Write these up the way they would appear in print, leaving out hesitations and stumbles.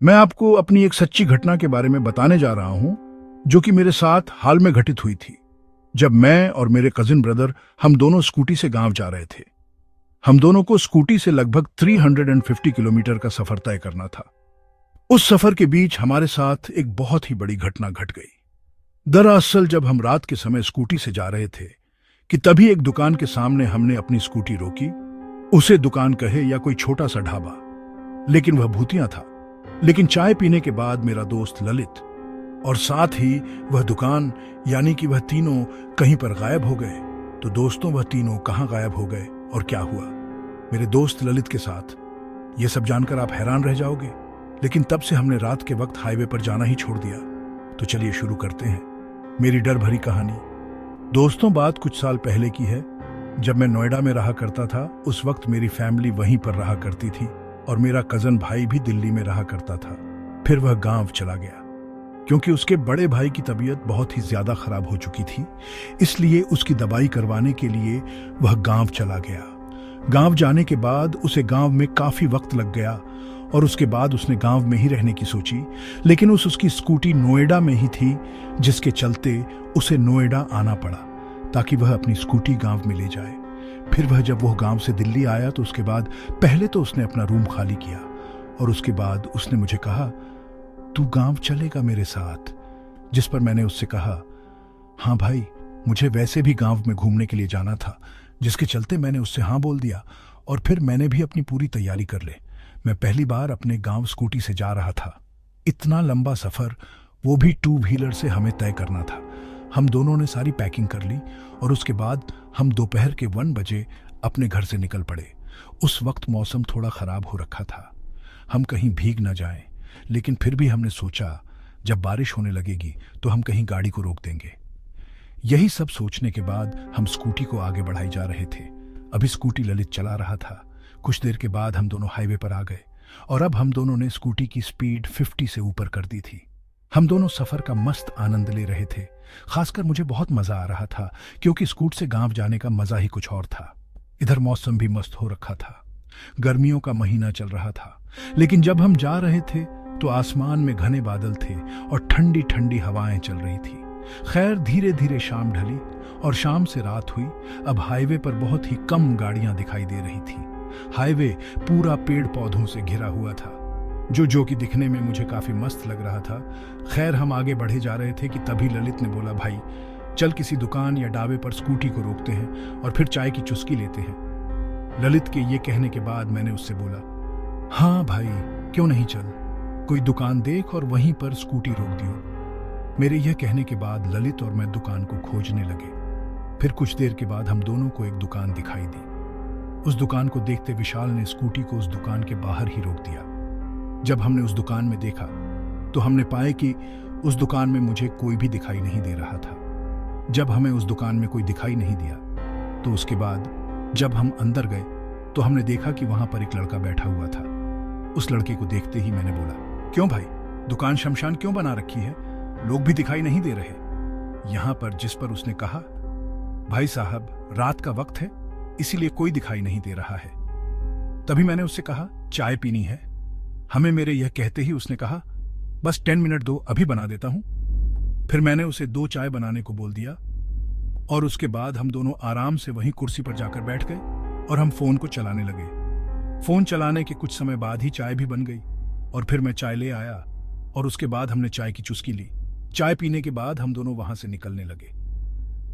मैं आपको अपनी एक सच्ची घटना के बारे में बताने जा रहा हूं, जो कि मेरे साथ हाल में घटित हुई थी। जब मैं और मेरे कजिन ब्रदर हम दोनों स्कूटी से गांव जा रहे थे। हम दोनों को स्कूटी से लगभग 350 किलोमीटर का सफर तय करना था। उस सफर के बीच हमारे साथ एक बहुत ही बड़ी घटना घट गई। दरअसल जब हम रात के समय स्कूटी से जा रहे थे कि तभी एक दुकान के सामने हमने अपनी स्कूटी रोकी। उसे दुकान कहे या कोई छोटा सा ढाबा, लेकिन वह भूतिया था। लेकिन चाय पीने के बाद मेरा दोस्त ललित और साथ ही वह दुकान, यानी कि वह तीनों कहीं पर गायब हो गए। तो दोस्तों, वह तीनों कहां गायब हो गए और क्या हुआ मेरे दोस्त ललित के साथ, यह सब जानकर आप हैरान रह जाओगे। लेकिन तब से हमने रात के वक्त हाईवे पर जाना ही छोड़ दिया। तो चलिए शुरू करते हैं मेरी डर भरी कहानी। दोस्तों, बात कुछ साल पहले की है, जब मैं नोएडा में रहा करता था। उस वक्त मेरी फैमिली वहीं पर रहा करती थी और मेरा कजन भाई भी दिल्ली में रहा करता था। फिर वह गांव चला गया क्योंकि उसके बड़े भाई की तबीयत बहुत ही ज्यादा खराब हो चुकी थी। इसलिए उसकी दवाई करवाने के लिए वह गांव चला गया। गांव जाने के बाद उसे गांव में काफी वक्त लग गया और उसके बाद उसने गांव में ही रहने की सोची। लेकिन उसकी स्कूटी नोएडा में ही थी, जिसके चलते उसे नोएडा आना पड़ा ताकि वह अपनी स्कूटी गांव में ले जाए। फिर वह जब वो गांव से दिल्ली आया तो उसके बाद पहले तो उसने अपना रूम खाली किया और उसके बाद उसने मुझे कहा, तू गांव चलेगा मेरे साथ? जिस पर मैंने उससे कहा, हाँ भाई, मुझे वैसे भी गांव में घूमने के लिए जाना था। जिसके चलते मैंने उससे हाँ बोल दिया और फिर मैंने भी अपनी पूरी तैयारी कर ले। मैं पहली बार अपने गांव स्कूटी से जा रहा था। इतना लंबा सफर, वो भी 2 व्हीलर से हमें तय करना था। हम दोनों ने सारी पैकिंग कर ली और उसके बाद हम दोपहर के 1 बजे अपने घर से निकल पड़े। उस वक्त मौसम थोड़ा खराब हो रखा था, हम कहीं भीग न जाएं। लेकिन फिर भी हमने सोचा जब बारिश होने लगेगी तो हम कहीं गाड़ी को रोक देंगे। यही सब सोचने के बाद हम स्कूटी को आगे बढ़ाई जा रहे थे। अभी स्कूटी ललित चला रहा था। कुछ देर के बाद हम दोनों हाईवे पर आ गए और अब हम दोनों ने स्कूटी की स्पीड 50 से ऊपर कर दी थी। हम दोनों सफर का मस्त आनंद ले रहे थे। खासकर मुझे बहुत मजा आ रहा था क्योंकि स्कूट से गांव जाने का मजा ही कुछ और था। इधर मौसम भी मस्त हो रखा था, गर्मियों का महीना चल रहा था। लेकिन जब हम जा रहे थे तो आसमान में घने बादल थे और ठंडी ठंडी हवाएं चल रही थी। खैर, धीरे धीरे शाम ढली और शाम से रात हुई। अब हाईवे पर बहुत ही कम गाड़ियां दिखाई दे रही थी। हाईवे पूरा पेड़ पौधों से घिरा हुआ था, जो कि दिखने में मुझे काफी मस्त लग रहा था। खैर, हम आगे बढ़े जा रहे थे कि तभी ललित ने बोला, भाई चल किसी दुकान या ढाबे पर स्कूटी को रोकते हैं और फिर चाय की चुस्की लेते हैं। ललित के ये कहने के बाद मैंने उससे बोला, हाँ भाई, क्यों नहीं, चल कोई दुकान देख और वहीं पर स्कूटी रोक दियो। मेरे यह कहने के बाद ललित और मैं दुकान को खोजने लगे। फिर कुछ देर के बाद हम दोनों को एक दुकान दिखाई दी। उस दुकान को देखते विशाल ने स्कूटी को उस दुकान के बाहर ही रोक दिया। जब हमने उस दुकान में देखा तो हमने पाया कि उस दुकान में मुझे कोई भी दिखाई नहीं दे रहा था। जब हमें उस दुकान में कोई दिखाई नहीं दिया तो उसके बाद जब हम अंदर गए तो हमने देखा कि वहां पर एक लड़का बैठा हुआ था। उस लड़के को देखते ही मैंने बोला, क्यों भाई, दुकान शमशान क्यों बना रखी है? लोग भी दिखाई नहीं दे रहे यहां पर। जिस पर उसने कहा, भाई साहब, रात का वक्त है इसीलिए कोई दिखाई नहीं दे रहा है। तभी मैंने उससे कहा, चाय पीनी है हमें? मेरे यह कहते ही उसने कहा, बस 10 मिनट दो, अभी बना देता हूं। फिर मैंने उसे 2 चाय बनाने को बोल दिया और उसके बाद हम दोनों आराम से वहीं कुर्सी पर जाकर बैठ गए और हम फोन को चलाने लगे। फोन चलाने के कुछ समय बाद ही चाय भी बन गई और फिर मैं चाय ले आया और उसके बाद हमने चाय की चुस्की ली। चाय पीने के बाद हम दोनों वहां से निकलने लगे।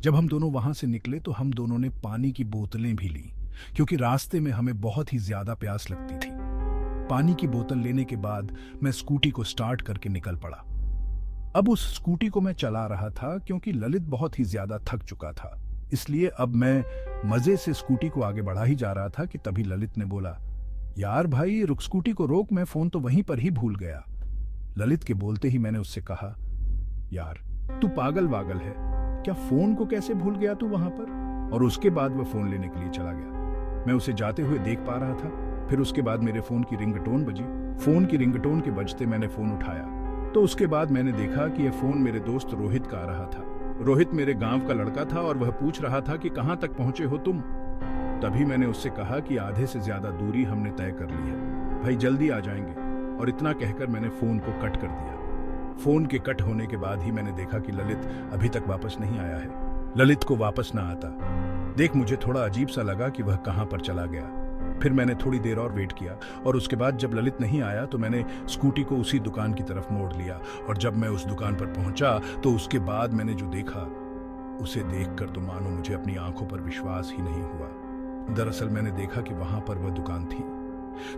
जब हम दोनों वहां से निकले तो हम दोनों ने पानी की बोतलें भी ली क्योंकि रास्ते में हमें बहुत ही ज्यादा प्यास लगती थी। पानी की बोतल लेने के बाद मैं स्कूटी को स्टार्ट करके निकल पड़ा। अब उस स्कूटी को मैं चला रहा था क्योंकि ललित बहुत ही ज्यादा थक चुका था। इसलिए अब मैं मजे से स्कूटी को आगे बढ़ा ही जा रहा था कि तभी ललित ने बोला, यार भाई रुक, स्कूटी को रोक, मैं फोन तो वहीं पर ही भूल गया। ललित के बोलते ही मैंने उससे कहा, यार तू पागल वागल है क्या, फोन को कैसे भूल गया तू वहां पर? और उसके बाद वह फोन लेने के लिए चला गया। मैं उसे जाते हुए देख पा रहा था। फिर उसके बाद मेरे फोन की रिंगटोन बजी। फोन की रिंगटोन के बजते मैंने फोन उठाया तो उसके बाद मैंने देखा कि यह फोन मेरे दोस्त रोहित का आ रहा था। रोहित मेरे गांव का लड़का था और वह पूछ रहा था कि कहां तक पहुंचे हो तुम। तभी मैंने उससे कहा कि आधे से ज्यादा दूरी हमने तय कर ली है, भाई जल्दी आ जाएंगे। और इतना कहकर मैंने फोन को कट कर दिया। फोन के कट होने के बाद ही मैंने देखा कि ललित अभी तक वापस नहीं आया है। ललित को वापस ना आता देख मुझे थोड़ा अजीब सा लगा कि वह कहां पर चला गया। फिर मैंने थोड़ी देर और वेट किया और उसके बाद जब ललित नहीं आया तो मैंने स्कूटी को उसी दुकान की तरफ मोड़ लिया। और जब मैं उस दुकान पर पहुंचा तो उसके बाद मैंने जो देखा उसे देखकर तो मानो मुझे अपनी आंखों पर विश्वास ही नहीं हुआ। दरअसल मैंने देखा कि वहां पर वह दुकान थी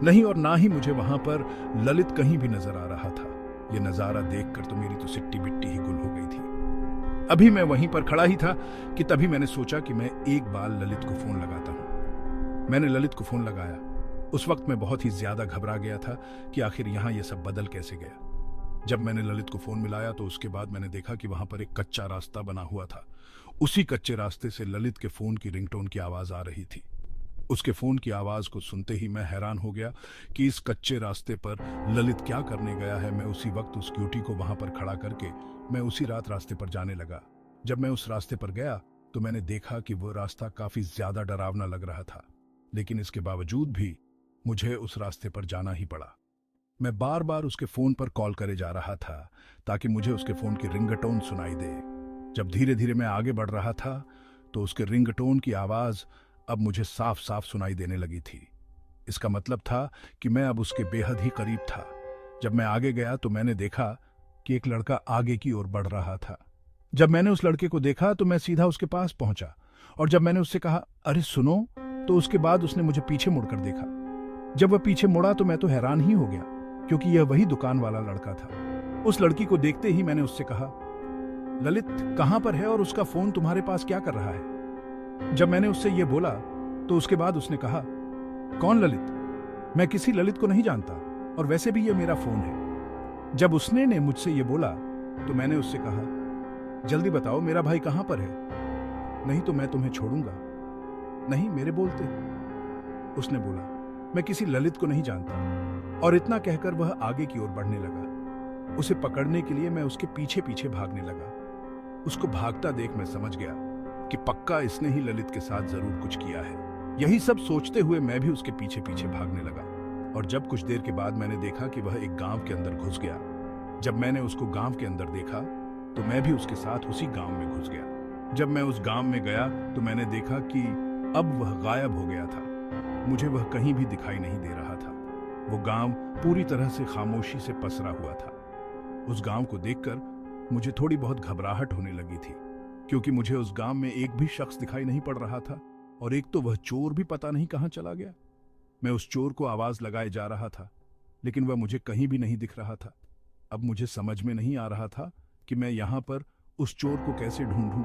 नहीं और ना ही मुझे वहां पर ललित कहीं भी नजर आ रहा था। यह नजारा देखकर तो मेरी तो सिट्टी बिट्टी ही गुल हो गई थी। अभी मैं वहीं पर खड़ा ही था कि तभी मैंने सोचा कि मैं एक बार ललित को फोन लगाता हूं। मैंने ललित को फोन लगाया। उस वक्त मैं बहुत ही ज्यादा घबरा गया था कि आखिर यहां यह सब बदल कैसे गया। जब मैंने ललित को फोन मिलाया तो उसके बाद मैंने देखा कि वहां पर एक कच्चा रास्ता बना हुआ था। उसी कच्चे रास्ते से ललित के फोन की रिंगटोन की आवाज आ रही थी। उसके फोन की आवाज को सुनते ही मैं हैरान हो गया कि इस कच्चे रास्ते पर ललित क्या करने गया है। मैं उसी वक्त उस स्कूटी को वहां पर खड़ा करके मैं उसी रास्ते पर जाने लगा। जब मैं उस रास्ते पर गया तो मैंने देखा कि वो रास्ता काफी ज्यादा डरावना लग रहा था, लेकिन इसके बावजूद भी मुझे उस रास्ते पर जाना ही पड़ा। मैं बार बार उसके फोन पर कॉल करे जा रहा था ताकि मुझे उसके फोन की रिंगटोन सुनाई दे। जब धीरे धीरे मैं आगे बढ़ रहा था तो उसके रिंगटोन की आवाज अब मुझे साफ साफ सुनाई देने लगी थी। इसका मतलब था कि मैं अब उसके बेहद ही करीब था। जब मैं आगे गया तो मैंने देखा कि एक लड़का आगे की ओर बढ़ रहा था। जब मैंने उस लड़के को देखा तो मैं सीधा उसके पास पहुंचा और जब मैंने उससे कहा अरे सुनो, तो उसके बाद उसने मुझे पीछे मुड़कर देखा। जब वह पीछे मुड़ा तो मैं तो हैरान ही हो गया क्योंकि यह वही दुकान वाला लड़का था। उस लड़की को देखते ही मैंने उससे कहा ललित कहां पर है और उसका फोन तुम्हारे पास क्या कर रहा है। जब मैंने उससे यह बोला तो उसके बाद उसने कहा कौन ललित, मैं किसी ललित को नहीं जानता और वैसे भी यह मेरा फोन है। जब उसने ने मुझसे यह बोला तो मैंने उससे कहा जल्दी बताओ मेरा भाई कहां पर है, नहीं तो मैं तुम्हें छोड़ूंगा। नहीं मेरे बोलते, उसने बोला मैं किसी ललित को नहीं जानता। और इतना कहकर वह आगे की ओर बढ़ने लगा। उसे पकड़ने के लिए मैं उसके पीछे पीछे भागने लगा। उसको भागता देख मैं समझ गया कि पक्का इसने ही ललित के साथ जरूर कुछ किया है। यही सब सोचते हुए मैं भी उसके पीछे पीछे भागने लगा। और जब कुछ देर के बाद मैंने देखा कि वह एक गांव के अंदर घुस गया। जब मैंने उसको गांव के अंदर देखा तो मैं भी उसके साथ उसी गांव में घुस गया। जब मैं उस गांव में गया तो मैंने देखा कि अब वह गायब हो गया था। मुझे वह कहीं भी दिखाई नहीं दे रहा था। वो गांव पूरी तरह से खामोशी से पसरा हुआ था। उस गांव को देखकर मुझे थोड़ी बहुत घबराहट होने लगी थी क्योंकि मुझे उस गांव में एक भी शख्स दिखाई नहीं पड़ रहा था और एक तो वह चोर भी पता नहीं कहां चला गया। मैं उस चोर को आवाज लगाए जा रहा था लेकिन वह मुझे कहीं भी नहीं दिख रहा था। अब मुझे समझ में नहीं आ रहा था कि मैं यहां पर उस चोर को कैसे ढूंढूं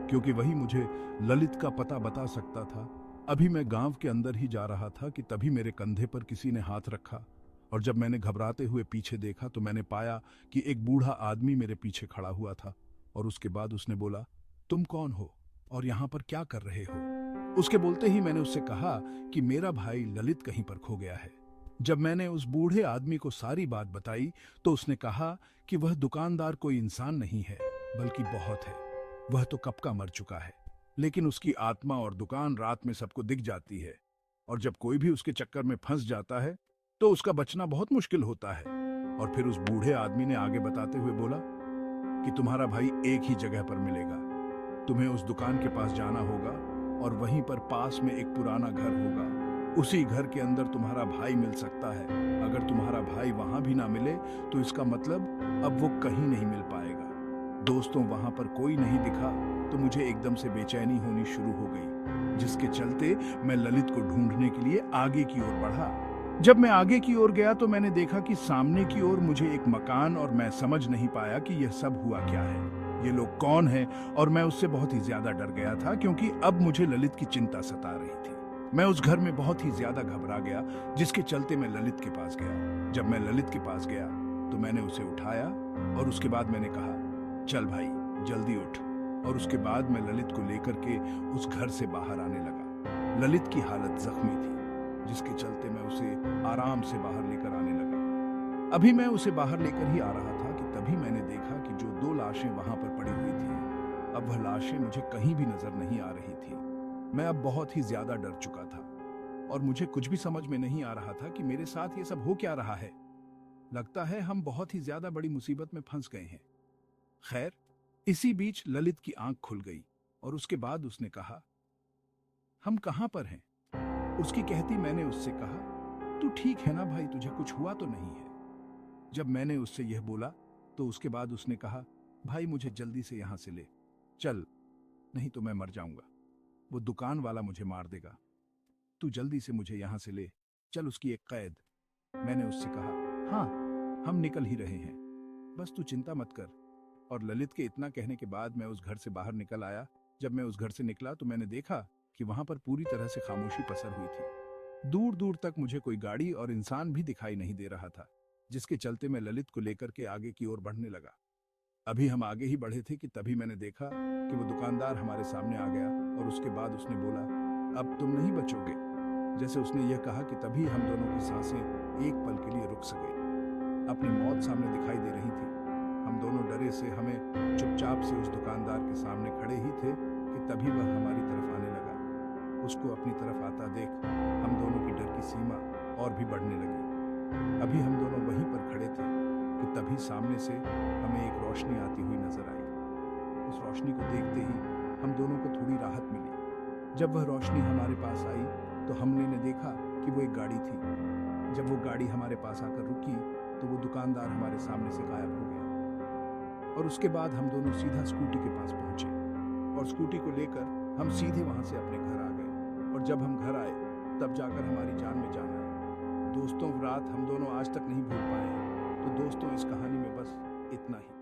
क्योंकि वही मुझे ललित का पता बता सकता था। अभी मैं गांव के अंदर ही जा रहा था कि तभी मेरे कंधे पर किसी ने हाथ रखा और जब मैंने घबराते हुए पीछे देखा तो मैंने पाया कि एक बूढ़ा आदमी मेरे पीछे खड़ा हुआ था। और उसके बाद उसने बोला तुम कौन हो और यहाँ पर क्या कर रहे हो। उसके बोलते ही मैंने उससे कहा कि मेरा भाई ललित कहीं पर खो गया है। जब मैंने उस बूढ़े आदमी को सारी बात बताई तो उसने कहा कि वह दुकानदार कोई इंसान नहीं है बल्कि बहुत है। वह तो कब का मर चुका है लेकिन उसकी आत्मा और दुकान रात में सबको दिख जाती है और जब कोई भी उसके चक्कर में फंस जाता है तो उसका बचना बहुत मुश्किल होता है। और फिर उस बूढ़े आदमी ने आगे बताते हुए बोला कि तुम्हारा भाई एक ही जगह पर मिलेगा। तुम्हें उस दुकान के पास जाना होगा और वहीं पर पास में एक पुराना घर होगा। उसी घर के अंदर तुम्हारा भाई मिल सकता है। अगर तुम्हारा भाई वहां भी ना मिले तो इसका मतलब अब वो कहीं नहीं मिल पाएगा। दोस्तों वहां पर कोई नहीं दिखा तो मुझे एकदम से बेचैनी होनी शुरू हो गई जिसके चलते मैं ललित को ढूंढने के लिए आगे की ओर बढ़ा। जब मैं आगे की ओर गया तो मैंने देखा कि सामने की ओर मुझे एक मकान और मैं समझ नहीं पाया कि यह सब हुआ क्या है, ये लोग कौन हैं। और मैं उससे बहुत ही ज्यादा डर गया था क्योंकि अब मुझे ललित की चिंता सता रही थी। मैं उस घर में बहुत ही ज्यादा घबरा गया जिसके चलते मैं ललित के पास गया। जब मैं ललित के पास गया तो मैंने उसे उठाया और उसके बाद मैंने कहा चल भाई जल्दी उठ। और उसके बाद मैं ललित को लेकर के उस घर से बाहर आने लगा। ललित की हालत जख्मी थी जिसके चलते मैं उसे आराम से बाहर लेकर आने लगा। अभी मैं उसे बाहर लेकर ही आ रहा था कि तभी मैंने देखा कि जो 2 लाशें वहां पर पड़ी हुई थी अब वह लाशें मुझे कहीं भी नजर नहीं आ रही थी। मैं अब बहुत ही ज्यादा डर चुका था और मुझे कुछ भी समझ में नहीं आ रहा था कि मेरे साथ ये सब हो क्या रहा है। लगता है हम बहुत ही ज्यादा बड़ी मुसीबत में फंस गए हैं। खैर, इसी बीच ललित की आंख खुल गई और उसके बाद उसने कहा, हम कहां पर हैं? उसकी कहती मैंने उससे कहा, तू ठीक है ना भाई, तुझे कुछ हुआ तो नहीं है? जब मैंने उससे यह बोला तो उसके बाद उसने कहा, भाई मुझे जल्दी से यहां से ले चल, नहीं तो मैं मर जाऊंगा। वो दुकान वाला मुझे मार देगा। तू जल्दी से मुझे यहां से ले चल, उसकी एक कैद। मैंने उससे कहा, हाँ हम निकल ही रहे हैं, बस तू चिंता मत कर। और ललित के इतना कहने के बाद मैं उस घर से बाहर निकल आया। जब मैं उस घर से निकला तो मैंने देखा कि वहां पर पूरी तरह से खामोशी पसर हुई थी। दूर दूर तक मुझे कोई गाड़ी और इंसान भी दिखाई नहीं दे रहा था, जिसके चलते मैं ललित को लेकर के आगे की ओर बढ़ने लगा। अभी हम आगे ही बढ़े थे कि तभी मैंने देखा कि वो दुकानदार हमारे सामने आ गया और उसके बाद उसने बोला, अब तुम नहीं बचोगे। जैसे उसने यह कहा कि तभी हम दोनों की सांसें एक पल के लिए रुक सके। अपनी मौत सामने दिखाई दे रही थी। हम दोनों डरे से हमें चुपचाप से उस दुकानदार के सामने खड़े ही थे कि तभी वह हमारी तरफ आने लगा। उसको अपनी तरफ आता देख हम दोनों की डर की सीमा और भी बढ़ने लगी। अभी हम दोनों वहीं पर खड़े थे कि तभी सामने से हमें एक रोशनी आती हुई नजर आई। उस रोशनी को देखते ही हम दोनों को थोड़ी राहत मिली। जब वह रोशनी हमारे पास आई तो हमने ने देखा कि वो एक गाड़ी थी। जब वो गाड़ी हमारे पास आकर रुकी तो वो दुकानदार हमारे सामने से गायब हो गया। और उसके बाद हम दोनों सीधा स्कूटी के पास पहुंचे और स्कूटी को लेकर हम सीधे वहां से अपने घर आ गए। और जब हम घर आए तब जाकर हमारी जान में जान आई। दोस्तों, रात हम दोनों आज तक नहीं भूल पाए हैं। तो दोस्तों, इस कहानी में बस इतना ही।